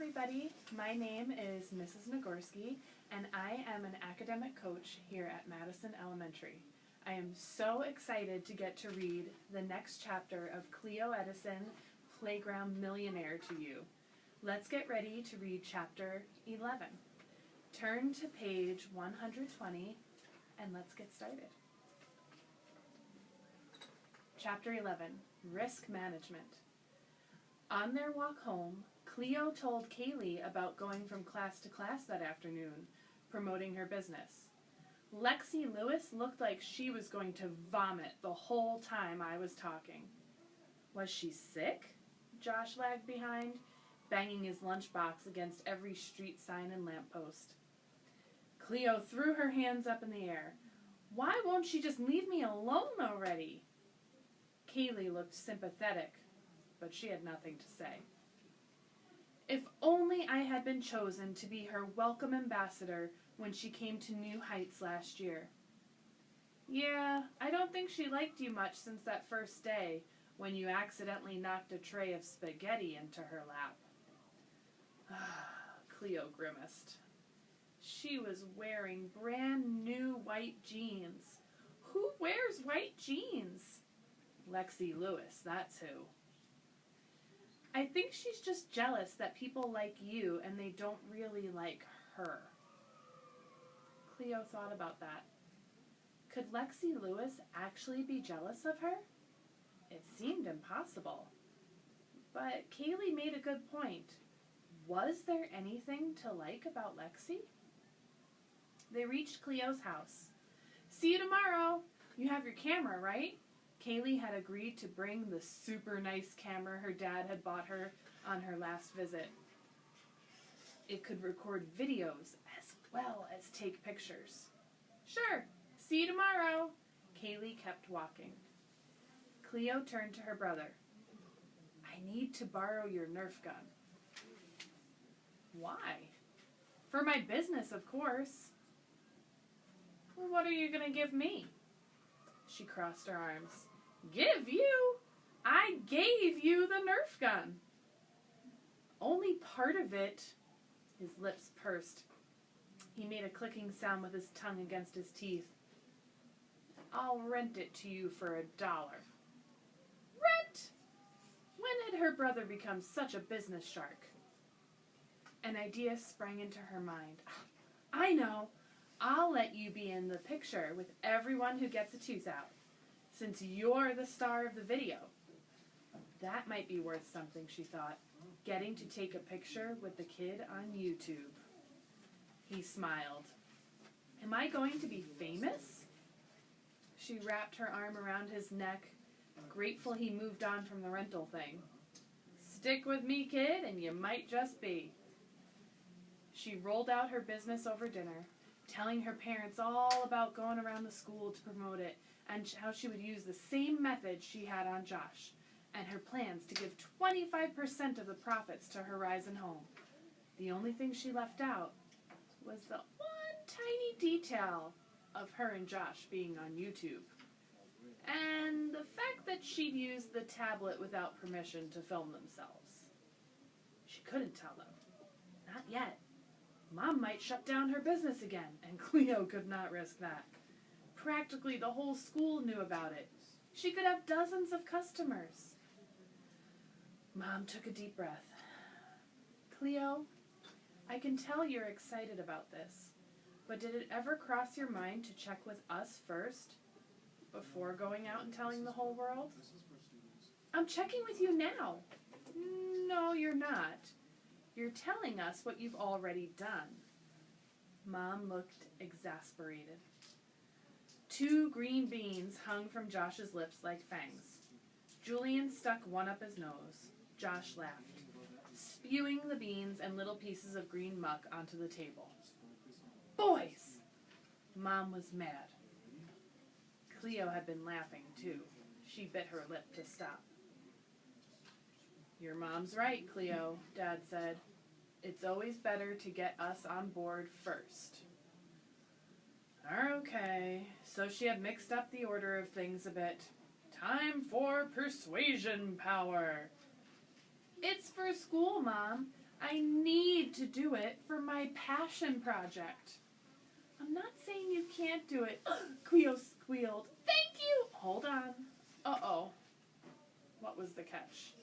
everybody. My name is Mrs. Nagorski, and I am an academic coach here at Madison Elementary. I am so excited to get to read the next chapter of Cleo Edison, Playground Millionaire to you. Let's get ready to read chapter 11. Turn to page 120, and let's get started. Chapter 11, Risk Management. On their walk home, Cleo told Kaylee about going from class to class that afternoon, promoting her business. Lexi Lewis looked like she was going to vomit the whole time I was talking. Was she sick? Josh lagged behind, banging his lunchbox against every street sign and lamppost. Cleo threw her hands up in the air. Why won't she just leave me alone already? Kaylee looked sympathetic, but she had nothing to say. If only I had been chosen to be her welcome ambassador when she came to New Heights last year. Yeah, I don't think she liked you much since that first day when you accidentally knocked a tray of spaghetti into her lap. Cleo grimaced. She was wearing brand new white jeans. Who wears white jeans? Lexi Lewis, that's who. I think she's just jealous that people like you and they don't really like her. Cleo thought about that. Could Lexi Lewis actually be jealous of her? It seemed impossible. But Kaylee made a good point. Was there anything to like about Lexi? They reached Cleo's house. See you tomorrow. You have your camera, right? Kaylee had agreed to bring the super nice camera her dad had bought her on her last visit. It could record videos as well as take pictures. Sure, see you tomorrow. Kaylee kept walking. Cleo turned to her brother. I need to borrow your Nerf gun. Why? For my business, of course. What are you going to give me? She crossed her arms. Give you? I gave you the Nerf gun. Only part of it. His lips pursed. He made a clicking sound with his tongue against his teeth. I'll rent it to you for $1. Rent? When had her brother become such a business shark? An idea sprang into her mind. I know. I'll let you be in the picture with everyone who gets a tooth out, since you're the star of the video. That might be worth something, she thought, getting to take a picture with the kid on YouTube. He smiled. Am I going to be famous? She wrapped her arm around his neck, grateful he moved on from the rental thing. Stick with me, kid, and you might just be. She rolled out her business over dinner, telling her parents all about going around the school to promote it and how she would use the same method she had on Josh, and her plans to give 25% of the profits to Horizon Home. The only thing she left out was the one tiny detail of her and Josh being on YouTube, and the fact that she'd used the tablet without permission to film themselves. She couldn't tell them. Not yet. Mom might shut down her business again, and Cleo could not risk that. Practically the whole school knew about it. She could have dozens of customers. Mom took a deep breath. Cleo, I can tell you're excited about this, but did it ever cross your mind to check with us first, before going out and telling the whole world? I'm checking with you now. No, you're not. You're telling us what you've already done. Mom looked exasperated. 2 green beans hung from Josh's lips like fangs. Julian stuck one up his nose. Josh laughed, spewing the beans and little pieces of green muck onto the table. Boys! Mom was mad. Cleo had been laughing, too. She bit her lip to stop. Your mom's right, Cleo, Dad said. It's always better to get us on board first. Okay, so she had mixed up the order of things a bit. Time for persuasion power. It's for school, Mom. I need to do it for my passion project. I'm not saying you can't do it. Cleo squealed. Thank you! Hold on. Uh-oh. What was the catch?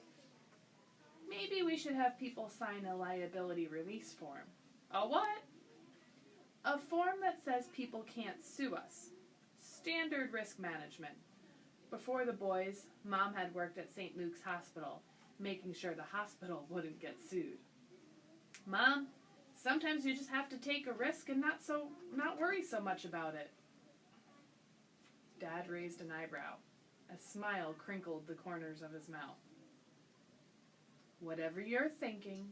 Maybe we should have people sign a liability release form. A what? A form that says people can't sue us. Standard risk management. Before the boys, Mom had worked at St. Luke's Hospital, making sure the hospital wouldn't get sued. Mom, sometimes you just have to take a risk and not worry so much about it. Dad raised an eyebrow. A smile crinkled the corners of his mouth. Whatever you're thinking,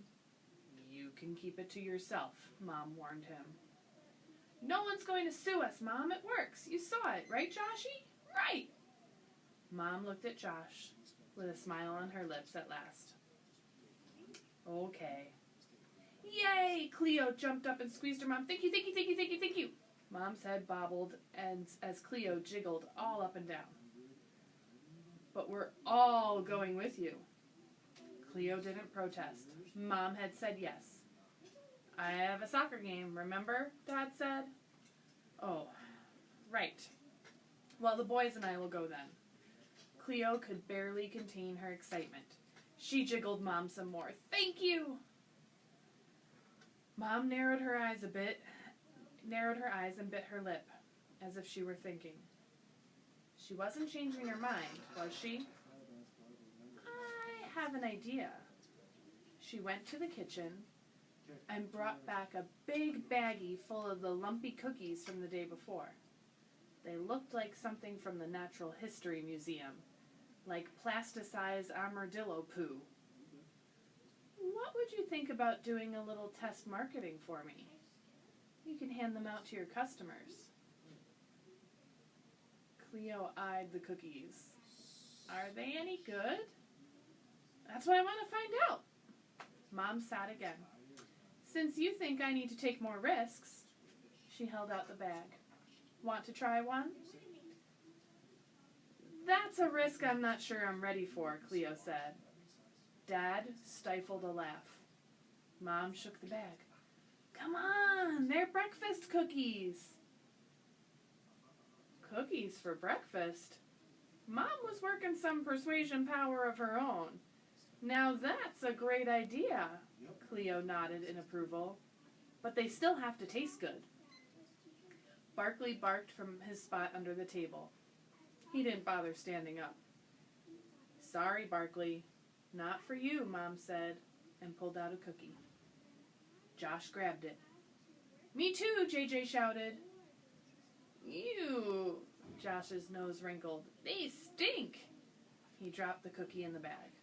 you can keep it to yourself, Mom warned him. No one's going to sue us, Mom. It works. You saw it, right, Joshy? Right. Mom looked at Josh with a smile on her lips at last. Okay. Yay! Cleo jumped up and squeezed her mom. Thank you, thank you, thank you, thank you, thank you. Mom's head bobbled and as Cleo jiggled all up and down. But we're all going with you. Cleo didn't protest. Mom had said yes. I have a soccer game, remember? Dad said. Oh, right. Well, the boys and I will go then. Cleo could barely contain her excitement. She jiggled Mom some more. Thank you! Mom narrowed her eyes and bit her lip, as if she were thinking. She wasn't changing her mind, was she? I have an idea. She went to the kitchen and brought back a big baggie full of the lumpy cookies from the day before. They looked like something from the Natural History Museum, like plasticized armadillo poo. What would you think about doing a little test marketing for me? You can hand them out to your customers. Cleo eyed the cookies. Are they any good? That's what I want to find out. Mom sat again. Since you think I need to take more risks, she held out the bag. Want to try one? That's a risk I'm not sure I'm ready for, Cleo said. Dad stifled a laugh. Mom shook the bag. Come on, they're breakfast cookies. Cookies for breakfast? Mom was working some persuasion power of her own. Now that's a great idea, Cleo nodded in approval. But they still have to taste good. Barkley barked from his spot under the table. He didn't bother standing up. Sorry, Barkley. Not for you, Mom said, and pulled out a cookie. Josh grabbed it. Me too, JJ shouted. Ew, Josh's nose wrinkled. They stink. He dropped the cookie in the bag.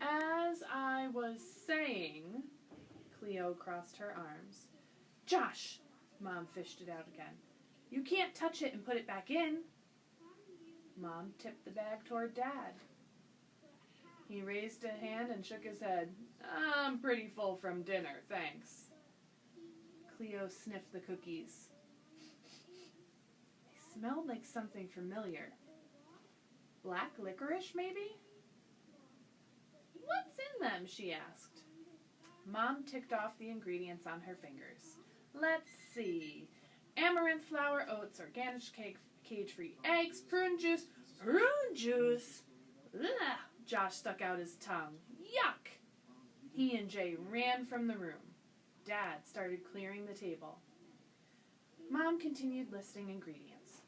As I was saying, Cleo crossed her arms. Josh, Mom fished it out again. You can't touch it and put it back in. Mom tipped the bag toward Dad. He raised a hand and shook his head. I'm pretty full from dinner, thanks. Cleo sniffed the cookies. They smelled like something familiar. Black licorice, maybe? What's in them, she asked. Mom ticked off the ingredients on her fingers. Let's see. Amaranth flour, oats, organic cake, cage-free eggs, prune juice. Prune juice? Ugh. Josh stuck out his tongue. Yuck! He and Jay ran from the room. Dad started clearing the table. Mom continued listing ingredients.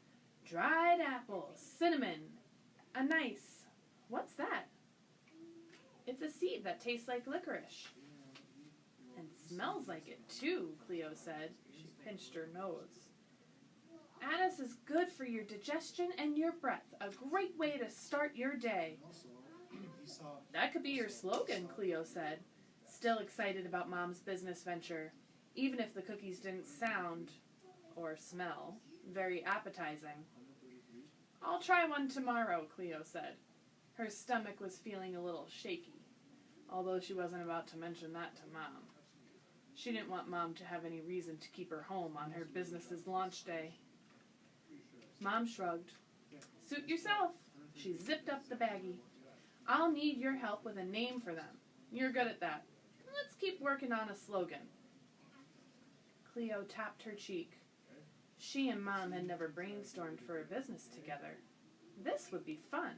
Dried apples, cinnamon, anise. What's that? It's a seed that tastes like licorice. And smells like it too, Cleo said. She pinched her nose. Anise is good for your digestion and your breath. A great way to start your day. That could be your slogan, Cleo said, still excited about Mom's business venture, even if the cookies didn't sound, or smell, very appetizing. I'll try one tomorrow, Cleo said. Her stomach was feeling a little shaky, although she wasn't about to mention that to Mom. She didn't want Mom to have any reason to keep her home on her business's launch day. Mom shrugged. Suit yourself. She zipped up the baggie. I'll need your help with a name for them. You're good at that. Let's keep working on a slogan. Cleo tapped her cheek. She and Mom had never brainstormed for a business together. This would be fun.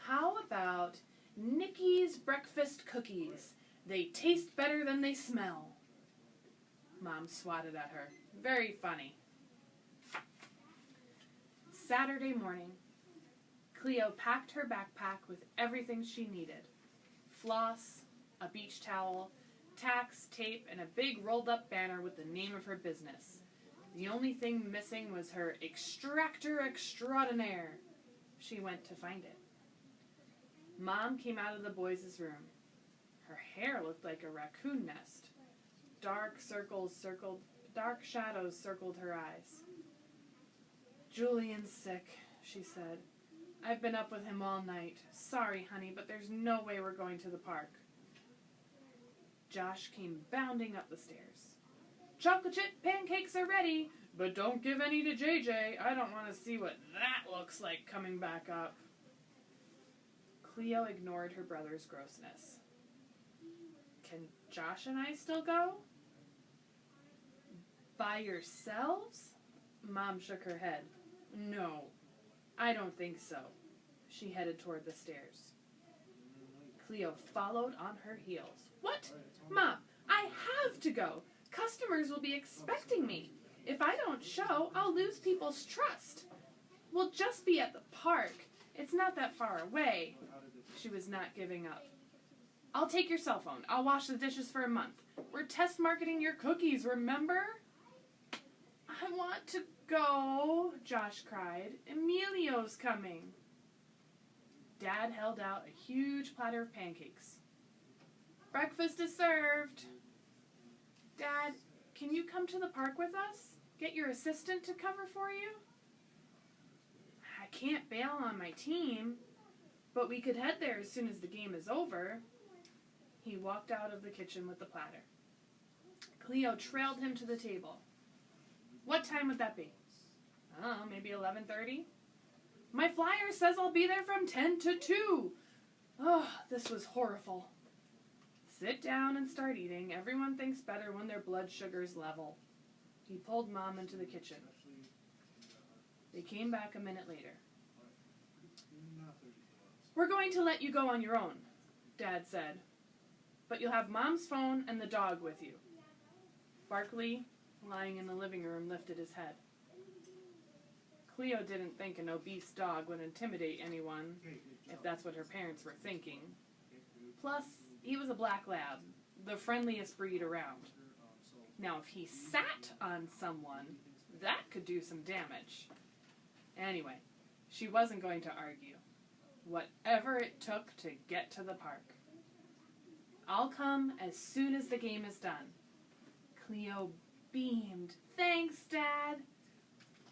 How about Nikki's breakfast cookies? They taste better than they smell. Mom swatted at her. Very funny. Saturday morning, Cleo packed her backpack with everything she needed. Floss, a beach towel, tacks, tape, and a big rolled-up banner with the name of her business. The only thing missing was her extractor extraordinaire. She went to find it. Mom came out of the boys' room. Her hair looked like a raccoon nest. Dark shadows circled her eyes. Julian's sick, she said. I've been up with him all night. Sorry, honey, but there's no way we're going to the park. Josh came bounding up the stairs. Chocolate chip pancakes are ready, but don't give any to JJ. I don't want to see what that looks like coming back up. Cleo ignored her brother's grossness. Can Josh and I still go? By yourselves? Mom shook her head. No, I don't think so. She headed toward the stairs. Cleo followed on her heels. What? Mom, I have to go. Customers will be expecting me. If I don't show, I'll lose people's trust. We'll just be at the park. It's not that far away. She was not giving up. I'll take your cell phone. I'll wash the dishes for a month. We're test marketing your cookies, remember? I want to go, Josh cried. Emilio's coming. Dad held out a huge platter of pancakes. Breakfast is served. Dad, can you come to the park with us? Get your assistant to cover for you? I can't bail on my team, but we could head there as soon as the game is over. He walked out of the kitchen with the platter. Cleo trailed him to the table. What time would that be? Oh, maybe 11:30? My flyer says I'll be there from 10 to 2. Oh, this was horrible. Sit down and start eating. Everyone thinks better when their blood sugar's level. He pulled Mom into the kitchen. They came back a minute later. We're going to let you go on your own, Dad said. But you'll have Mom's phone and the dog with you. Barkley, lying in the living room, lifted his head. Cleo didn't think an obese dog would intimidate anyone, if that's what her parents were thinking. Plus, he was a black lab, the friendliest breed around. Now, if he sat on someone, that could do some damage. Anyway, she wasn't going to argue. Whatever it took to get to the park. I'll come as soon as the game is done. Cleo beamed. Thanks, Dad.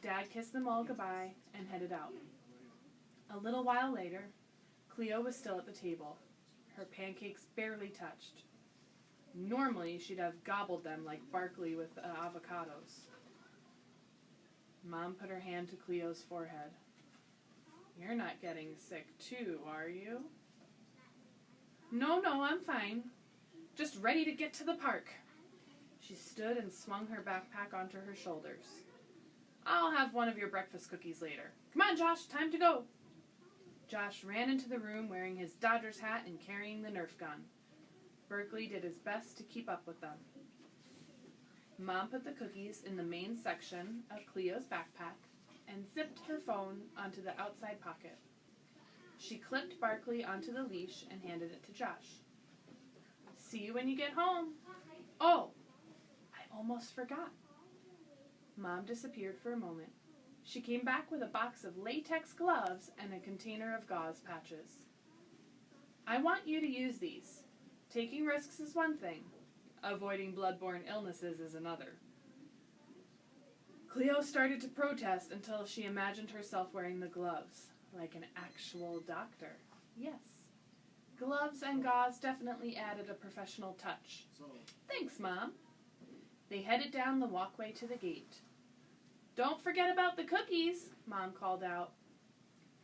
Dad kissed them all goodbye and headed out. A little while later, Cleo was still at the table. Her pancakes barely touched. Normally, she'd have gobbled them like Barkley with avocados. Mom put her hand to Cleo's forehead. You're not getting sick too, are you? No, I'm fine. Just ready to get to the park. She stood and swung her backpack onto her shoulders. I'll have one of your breakfast cookies later. Come on, Josh, time to go. Josh ran into the room wearing his Dodgers hat and carrying the Nerf gun. Berkeley did his best to keep up with them. Mom put the cookies in the main section of Cleo's backpack and zipped her phone onto the outside pocket. She clipped Barkley onto the leash and handed it to Josh. See you when you get home. Oh, I almost forgot. Mom disappeared for a moment. She came back with a box of latex gloves and a container of gauze patches. I want you to use these. Taking risks is one thing. Avoiding bloodborne illnesses is another. Cleo started to protest until she imagined herself wearing the gloves, like an actual doctor. Yes. Gloves and gauze definitely added a professional touch. Thanks, Mom. They headed down the walkway to the gate. Don't forget about the cookies, Mom called out.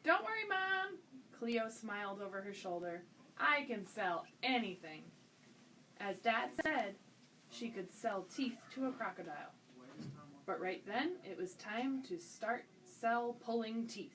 Don't worry, Mom. Cleo smiled over her shoulder. I can sell anything. As Dad said, she could sell teeth to a crocodile. But right then, it was time to start pulling teeth.